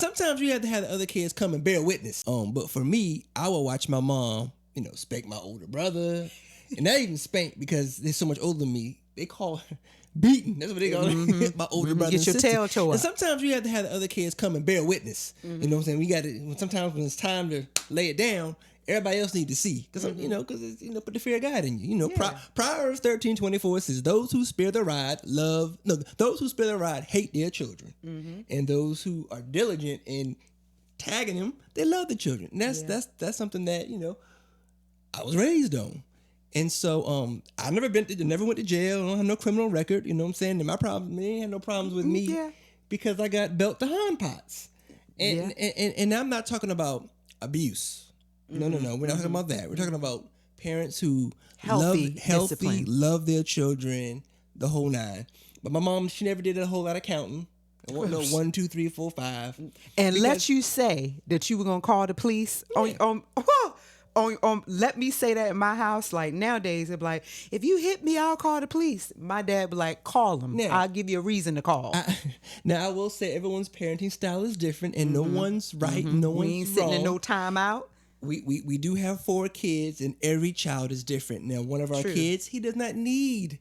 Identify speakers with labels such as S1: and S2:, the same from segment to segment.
S1: Sometimes you have to have the other kids come and bear witness. But for me, I will watch my mom, spank my older brother, and not even spank because they're so much older than me. They call her beating. That's what they call it. My older brother.
S2: Get your tail tore
S1: And
S2: up.
S1: sometimes you have to have the other kids come and bear witness. You know what I'm saying? We got to. Sometimes when it's time to lay it down, everybody else need to see because because put the fear of God in you. Proverbs 13:24 says, "Those who spare the rod those who spare the rod hate their children, and those who are diligent in tagging them, they love the children." And that's something that I was raised on. And so I never went to jail. I don't have no criminal record. You know what I'm saying? And my problem, they ain't had no problems with me because I got belt to hind pots. And I'm not talking about abuse. No. We're not talking about that. We're talking about parents who
S2: Healthy
S1: love their children, the whole nine. But my mom, she never did a whole lot of counting. It wasn't no 1, 2, 3, 4, 5.
S2: And let you say that you were gonna call the police on let me say that in my house. Like nowadays, it'd be like, if you hit me, I'll call the police. My dad be like, call them. Now, I'll give you a reason to call.
S1: Now I will say everyone's parenting style is different, and no one's right, no one's
S2: we ain't sitting
S1: wrong.
S2: in no timeout.
S1: We do have 4 kids, and every child is different. Now, one of our kids, he does not need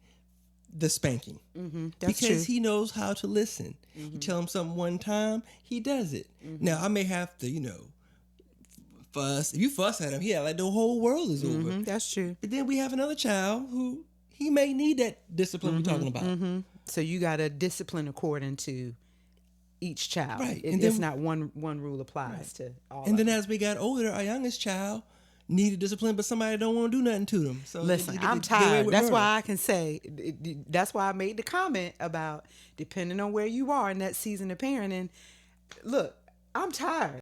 S1: the spanking
S2: That's
S1: because
S2: true.
S1: he knows how to listen. You tell him something one time, he does it. Now, I may have to, fuss. If you fuss at him, like the whole world is over.
S2: That's true.
S1: But then we have another child who he may need that discipline we're talking about.
S2: So you got to discipline according to each child.
S1: Right.
S2: It's not one rule applies to all.
S1: And then as we got older, our youngest child needed discipline, but somebody don't want to do nothing to them. So
S2: listen, I'm tired. That's why I can say. That's why I made the comment about depending on where you are in that season of parenting. Look, I'm tired.